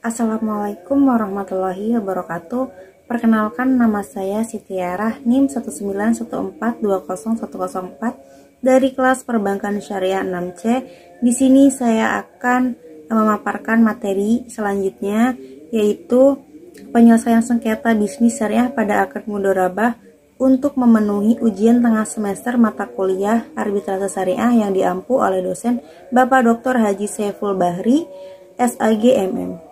Assalamualaikum warahmatullahi wabarakatuh. Perkenalkan, nama saya Siti Arah, NIM 191420104 dari kelas Perbankan Syariah 6C. Di sini saya akan memaparkan materi selanjutnya, yaitu penyelesaian sengketa bisnis syariah pada akad mudharabah untuk memenuhi ujian tengah semester mata kuliah arbitrase syariah yang diampu oleh dosen Bapak Dr. Haji Saiful Bahri, SAG MM.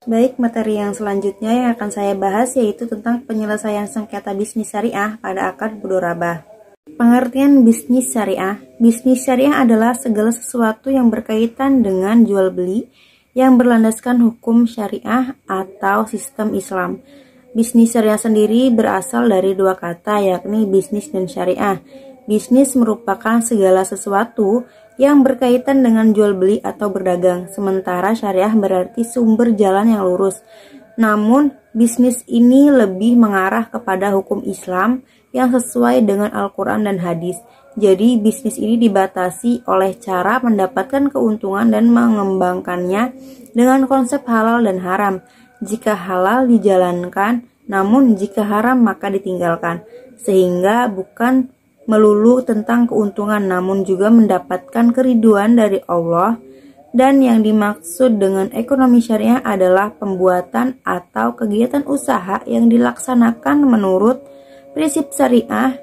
Baik, materi yang selanjutnya yang akan saya bahas yaitu tentang penyelesaian sengketa bisnis syariah pada akad mudharabah. Pengertian bisnis syariah. Bisnis syariah adalah segala sesuatu yang berkaitan dengan jual beli yang berlandaskan hukum syariah atau sistem Islam. Bisnis syariah sendiri berasal dari dua kata, yakni bisnis dan syariah. Bisnis merupakan segala sesuatu yang berkaitan dengan jual beli atau berdagang, sementara syariah berarti sumber jalan yang lurus. Namun, bisnis ini lebih mengarah kepada hukum Islam yang sesuai dengan Al-Quran dan hadis. Jadi, bisnis ini dibatasi oleh cara mendapatkan keuntungan dan mengembangkannya dengan konsep halal dan haram. Jika halal dijalankan, namun jika haram maka ditinggalkan, sehingga bukan melulu tentang keuntungan namun juga mendapatkan keriduan dari Allah. Dan yang dimaksud dengan ekonomi syariah adalah pembuatan atau kegiatan usaha yang dilaksanakan menurut prinsip syariah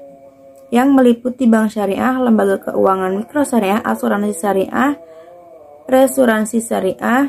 yang meliputi bank syariah, lembaga keuangan mikro syariah, asuransi syariah, resuransi syariah,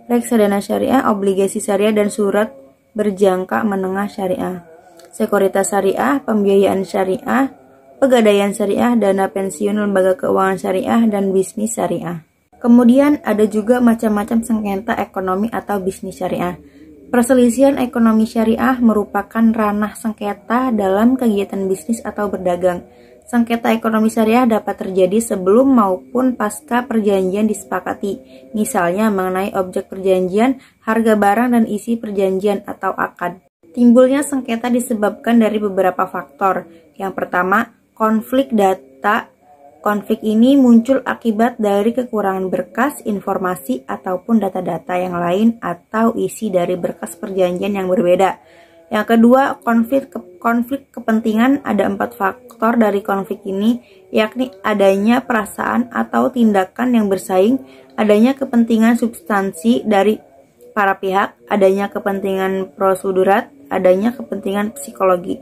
reksadana syariah, obligasi syariah, dan surat berjangka menengah syariah, sekuritas syariah, pembiayaan syariah, pegadaian syariah, dana pensiun, lembaga keuangan syariah, dan bisnis syariah. Kemudian ada juga macam-macam sengketa ekonomi atau bisnis syariah. Perselisihan ekonomi syariah merupakan ranah sengketa dalam kegiatan bisnis atau berdagang. Sengketa ekonomi syariah dapat terjadi sebelum maupun pasca perjanjian disepakati, misalnya mengenai objek perjanjian, harga barang, dan isi perjanjian atau akad. Timbulnya sengketa disebabkan dari beberapa faktor. Yang pertama, konflik data. Konflik ini muncul akibat dari kekurangan berkas, informasi, ataupun data-data yang lain atau isi dari berkas perjanjian yang berbeda. Yang kedua, konflik kepentingan. Ada 4 faktor dari konflik ini, yakni adanya perasaan atau tindakan yang bersaing, adanya kepentingan substansi dari para pihak, adanya kepentingan prosedurat, adanya kepentingan psikologi.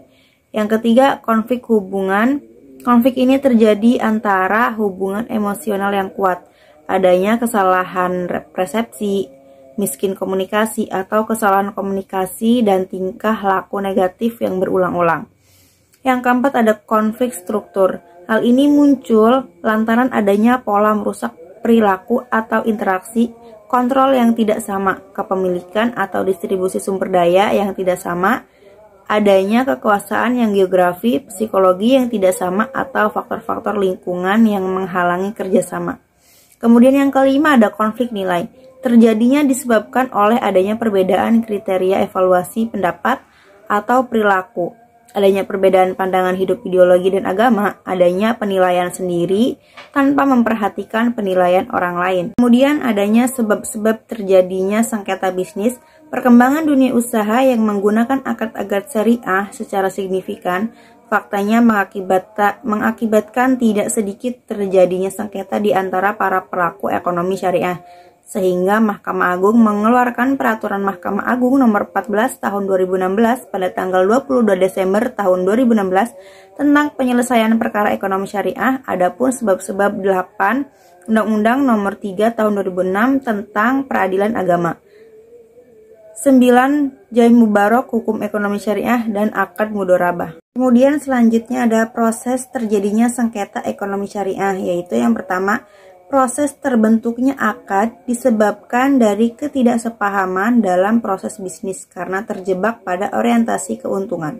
Yang ketiga, konflik hubungan. Konflik ini terjadi antara hubungan emosional yang kuat, adanya kesalahan persepsi, miskin komunikasi atau kesalahan komunikasi, dan tingkah laku negatif yang berulang-ulang. Yang keempat, ada konflik struktur. Hal ini muncul lantaran adanya pola merusak perilaku atau interaksi, kontrol yang tidak sama, kepemilikan atau distribusi sumber daya yang tidak sama, adanya kekuasaan yang geografi, psikologi yang tidak sama, atau faktor-faktor lingkungan yang menghalangi kerjasama. Kemudian yang kelima, ada konflik nilai. Terjadinya disebabkan oleh adanya perbedaan kriteria evaluasi pendapat atau perilaku, adanya perbedaan pandangan hidup, ideologi, dan agama, adanya penilaian sendiri tanpa memperhatikan penilaian orang lain. Kemudian adanya sebab-sebab terjadinya sengketa bisnis. Perkembangan dunia usaha yang menggunakan akad-akad syariah secara signifikan, faktanya mengakibatkan tidak sedikit terjadinya sengketa di antara para pelaku ekonomi syariah, sehingga Mahkamah Agung mengeluarkan Peraturan Mahkamah Agung Nomor 14 Tahun 2016 pada tanggal 22 Desember tahun 2016 tentang penyelesaian perkara ekonomi syariah. Adapun sebab-sebab 8 Undang-Undang Nomor 3 Tahun 2006 tentang peradilan agama. 9. Jai Mubarok, hukum ekonomi syariah, dan akad mudharabah. Kemudian selanjutnya ada proses terjadinya sengketa ekonomi syariah, yaitu yang pertama, proses terbentuknya akad disebabkan dari ketidaksepahaman dalam proses bisnis karena terjebak pada orientasi keuntungan.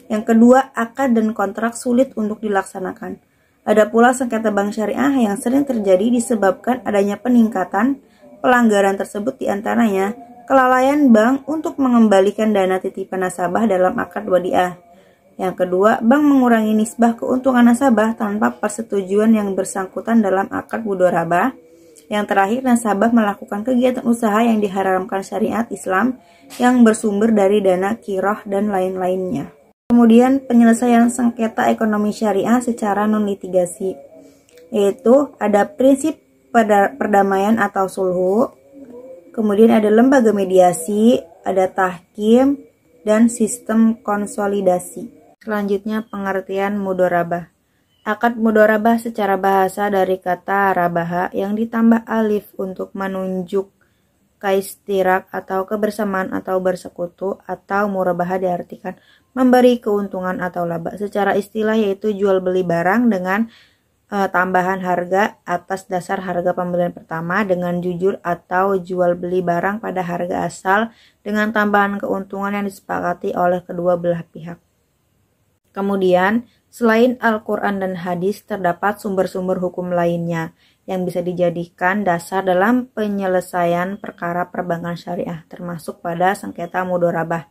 Yang kedua, akad dan kontrak sulit untuk dilaksanakan. Ada pula sengketa bank syariah yang sering terjadi disebabkan adanya peningkatan pelanggaran tersebut, diantaranya kelalaian bank untuk mengembalikan dana titipan nasabah dalam akad wadiah. Yang kedua, bank mengurangi nisbah keuntungan nasabah tanpa persetujuan yang bersangkutan dalam akad mudharabah. Yang terakhir, nasabah melakukan kegiatan usaha yang diharamkan syariat Islam yang bersumber dari dana kiroh dan lain-lainnya. Kemudian penyelesaian sengketa ekonomi syariah secara non-litigasi, yaitu ada prinsip perdamaian atau sulhu, kemudian ada lembaga mediasi, ada tahkim, dan sistem konsolidasi. Selanjutnya pengertian mudorabah. Akad mudorabah secara bahasa dari kata rabaha yang ditambah alif untuk menunjuk kaistirak atau kebersamaan atau bersekutu, atau murabaha diartikan memberi keuntungan atau laba. Secara istilah yaitu jual beli barang dengan tambahan harga atas dasar harga pembelian pertama dengan jujur, atau jual beli barang pada harga asal dengan tambahan keuntungan yang disepakati oleh kedua belah pihak. Kemudian, selain Al-Quran dan hadis, terdapat sumber-sumber hukum lainnya yang bisa dijadikan dasar dalam penyelesaian perkara perbankan syariah, termasuk pada sengketa mudorabah,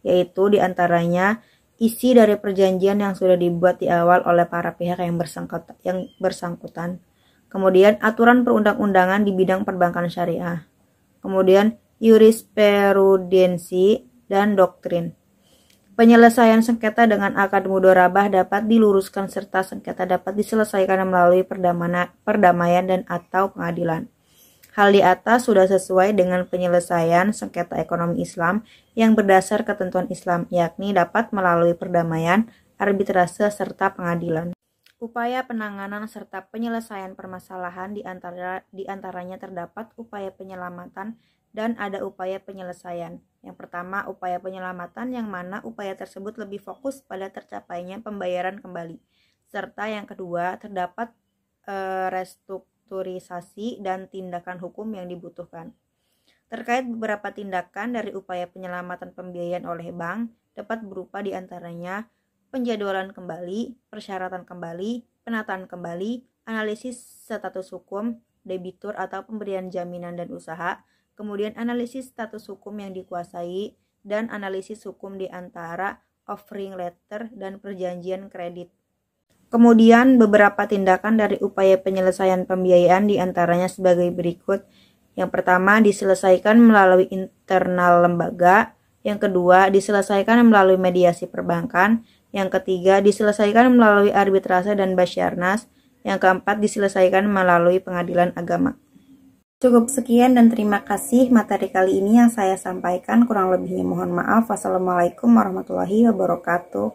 yaitu diantaranya isi dari perjanjian yang sudah dibuat di awal oleh para pihak yang bersangkutan. Kemudian, aturan perundang-undangan di bidang perbankan syariah. Kemudian, jurisprudensi dan doktrin. Penyelesaian sengketa dengan akad mudorabah dapat diluruskan serta sengketa dapat diselesaikan melalui perdamaian dan atau pengadilan. Hal di atas sudah sesuai dengan penyelesaian sengketa ekonomi Islam yang berdasar ketentuan Islam, yakni dapat melalui perdamaian, arbitrase, serta pengadilan. Upaya penanganan serta penyelesaian permasalahan di antaranya terdapat upaya penyelamatan dan ada upaya penyelesaian. Yang pertama, upaya penyelamatan, yang mana upaya tersebut lebih fokus pada tercapainya pembayaran kembali. Serta yang kedua, terdapat restrukturisasi dan tindakan hukum yang dibutuhkan. Terkait beberapa tindakan dari upaya penyelamatan pembiayaan oleh bank dapat berupa diantaranya penjadwalan kembali, persyaratan kembali, penataan kembali, analisis status hukum, debitur atau pemberian jaminan dan usaha, kemudian analisis status hukum yang dikuasai, dan analisis hukum di antara offering letter dan perjanjian kredit. Kemudian beberapa tindakan dari upaya penyelesaian pembiayaan diantaranya sebagai berikut. Yang pertama, diselesaikan melalui internal lembaga. Yang kedua, diselesaikan melalui mediasi perbankan. Yang ketiga, diselesaikan melalui arbitrase dan basyarnas. Yang keempat, diselesaikan melalui pengadilan agama. Cukup sekian dan terima kasih materi kali ini yang saya sampaikan. Kurang lebihnya mohon maaf. Wassalamualaikum warahmatullahi wabarakatuh.